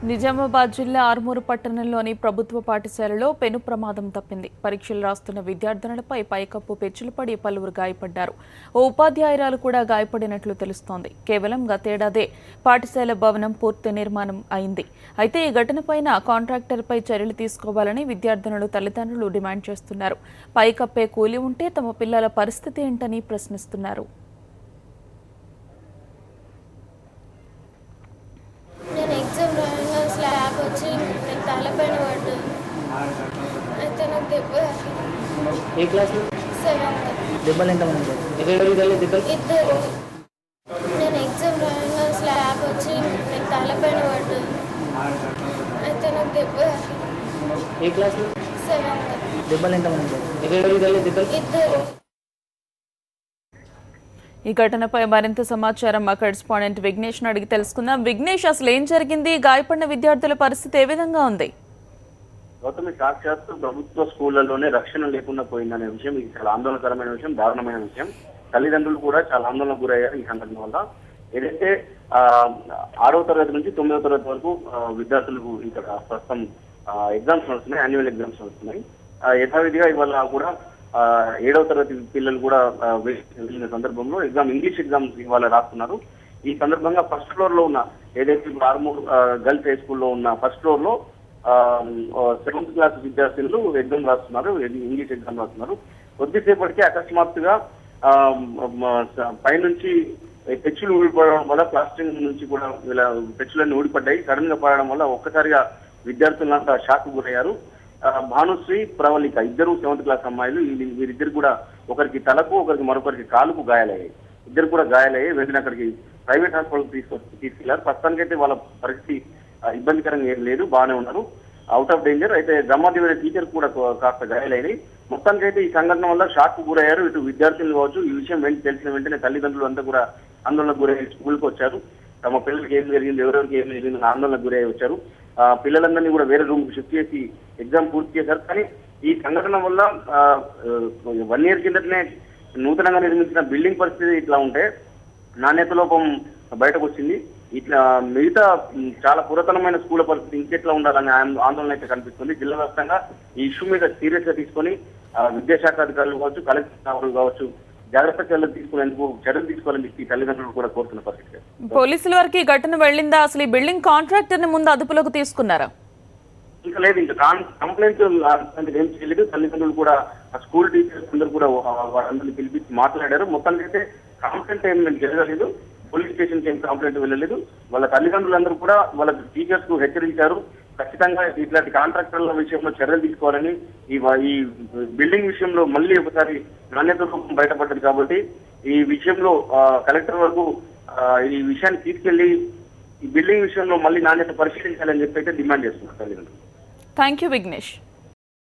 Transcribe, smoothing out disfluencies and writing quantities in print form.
నిజామాబాద్ జిల్లా ఆర్మూరు పట్టణంలోని ప్రభుత్వ పాఠశాలలో పెను ప్రమాదం తప్పింది. పరీక్షలు రాస్తున్న విద్యార్థినులపై పైకప్పు పెచ్చులు పడి పలువురు గాయపడ్డారు. ఓ ఉపాధ్యాయురాలు కూడా గాయపడినట్లు తెలుస్తోంది. కేవలం గతేడాదే పాఠశాల భవనం పూర్తి నిర్మాణం అయింది. అయితే ఈ ఘటనపైన కాంట్రాక్టర్పై చర్యలు తీసుకోవాలని విద్యార్థినులు తల్లిదండ్రులు డిమాండ్ చేస్తున్నారు. పైకప్పే కూలి ఉంటే తమ పిల్లల పరిస్థితి ఏంటని ప్రశ్నిస్తున్నారు. స్లాబ్ వచ్చి నేను తలపైన పడ్డాను. అయితే నాకు దెబ్బ ఏ క్లాస్లో? 7th. దెబ్బలు ఎంతమంది? ఇద్దరు. నేను ఎగ్జామ్ రాయంగా స్లాబ్ వచ్చి నేను తలపైన పడ్డాను. అయితే నాకు దెబ్బ ఏ క్లాస్లో? 7th. దెబ్బలు ఎంతమంది? ఇద్దరు. ఈ ఘటనపై మరింత సమాచారం మా కరెస్పాండెంట్ విఘ్నేష్ అడిగి తెలుసుకుందాం. విఘ్నేష్, అసలు ఏం జరిగింది? గాయపడిన విద్యార్థుల పరిస్థితి ఏ విధంగా ఉంది? గౌతమి, సాక్షాత్తు ప్రభుత్వ స్కూళ్లలోనే రక్షణ లేకుండా పోయిందనే విషయం ఇది చాలా ఆందోళనకరమైన విషయం, దారుణమైన విషయం. తల్లిదండ్రులు కూడా చాలా ఆందోళనకు గురయ్యారు ఈ సంఘటన వల్ల. ఏదైతే 6వ తరగతి నుంచి 9వ తరగతి వరకు విద్యార్థులకు ఇక్కడ ప్రస్తుతం ఎగ్జామ్స్ నడుస్తున్నాయి, యాన్యువల్ ఎగ్జామ్స్ నడుస్తున్నాయి. యథావిధిగా ఇవాళ కూడా 7వ తరగతి పిల్లలు కూడా వెళ్ళిన సందర్భంలో ఇంగ్లీష్ ఎగ్జామ్స్ ఇవాళ రాస్తున్నారు. ఈ సందర్భంగా ఫస్ట్ ఫ్లోర్ లో ఉన్న ఏదైతే ఇప్పుడు ఆర్మూర్ గర్ల్స్ హై స్కూల్లో ఉన్న ఫస్ట్ ఫ్లోర్ లో 7th క్లాస్ విద్యార్థులు ఎగ్జామ్ రాస్తున్నారు, ఇంగ్లీష్ ఎగ్జామ్ రాస్తున్నారు. కొద్దిసేపటికి అకస్మాత్తుగా పైనుంచి పెచ్చులు ఊడిపడడం వల్ల ప్లాస్టింగ్ నుంచి కూడా ఇలా పెచ్చులన్నీ ఊడిపడ్డాయి. సడన్ గా పడడం వల్ల ఒక్కసారిగా విద్యార్థులంతా షాక్ గురయ్యారు. భానుశ్రీ, ప్రవళిక ఇద్దరు 7th క్లాస్ అమ్మాయిలు. వీరిద్దరు కూడా ఒకరికి తలకు, ఒకరికి మరొకరికి కాలుకు గాయాలయ్యాయి. ఇద్దరు కూడా గాయాలయ్యాయి. వెంటనే అక్కడికి ప్రైవేట్ హాస్పిటల్ తీసుకెళ్లారు. ప్రస్తుతానికైతే వాళ్ళ పరిస్థితి ఇబ్బందికరంగా ఏం లేదు, బాగానే ఉన్నారు, అవుట్ ఆఫ్ డేంజర్. అయితే బ్రహ్మదేవి టీచర్ కూడా కాస్త గాయాలైనవి. మొత్తానికైతే ఈ సంఘటన వల్ల షాక్ కు గురయ్యారు ఇటు విద్యార్థులు కావచ్చు. ఈ విషయం తెలిసిన వెంటనే తల్లిదండ్రులు అంతా కూడా ఆందోళనకు గురయ్యి స్కూల్కి వచ్చారు. తమ పిల్లలకి ఏం జరిగింది, ఎవరెవరికి ఏం జరిగింది ఆందోళనకు గురయ్యి వచ్చారు. పిల్లలందరినీ కూడా వేరే రూమ్ కి షిఫ్ట్ చేసి ఎగ్జామ్ పూర్తి చేశారు. కానీ ఈ సంఘటన వల్ల 1 year కిందటనే నూతనంగా నిర్మించిన బిల్డింగ్ పరిస్థితి ఇట్లా ఉంటే నాణ్యత లోపం బయటకు వచ్చింది. ఇట్లా మిగతా చాలా పురాతనమైన స్కూళ్ల పరిస్థితి ఇంకెట్లా ఉండాలనే ఆందోళన అయితే కనిపిస్తుంది. జిల్లా వ్యాప్తంగా ఈ ఇష్యూ మీద సీరియస్ గా తీసుకొని విద్యాశాఖ అధికారులు కావచ్చు, కలెక్టర్ కావచ్చు జాగ్రత్త చర్యలు తీసుకోవాలని చెప్పి తల్లిదండ్రులు కూడా కోరుతున్న పరిస్థితి. పోలీసుల వరకు ఈ ఘటన వెళ్ళిందా? అసలు ఈ బిల్డింగ్ కాంట్రాక్టర్ ని ముందు అదుపులోకి తీసుకున్నారా? ఇంకా లేదు, ఇంకా కంప్లైంట్ ఏం చేయలేదు. తల్లిదండ్రులు కూడా స్కూల్ టీచర్స్ అందరూ కూడా వాళ్ళందరినీ పిలిపించి మాట్లాడారు. మొత్తానికి అయితే కంప్లైంట్ ఏం జరగలేదు, పోలీస్ స్టేషన్ కి ఏం కంప్లైంట్ వెళ్ళలేదు. వాళ్ళ తల్లిదండ్రులందరూ కూడా వాళ్ళ టీచర్స్ కు హెచ్చరించారు. ఖచ్చితంగా ఇట్లాంటి కాంట్రాక్టర్ల విషయంలో చర్యలు తీసుకోవాలని. ఈ బిల్డింగ్ విషయంలో మళ్ళీ ఒకసారి నాణ్యత రూపం బయటపడ్డది కాబట్టి ఈ విషయంలో కలెక్టర్ వరకు ఈ విషయాన్ని తీసుకెళ్లి ఈ బిల్డింగ్ విషయంలో మళ్ళీ నాణ్యత పరిశీలించాలని చెప్పి అయితే డిమాండ్ చేస్తున్నారు తల్లిదండ్రులు. Thank you Vignesh.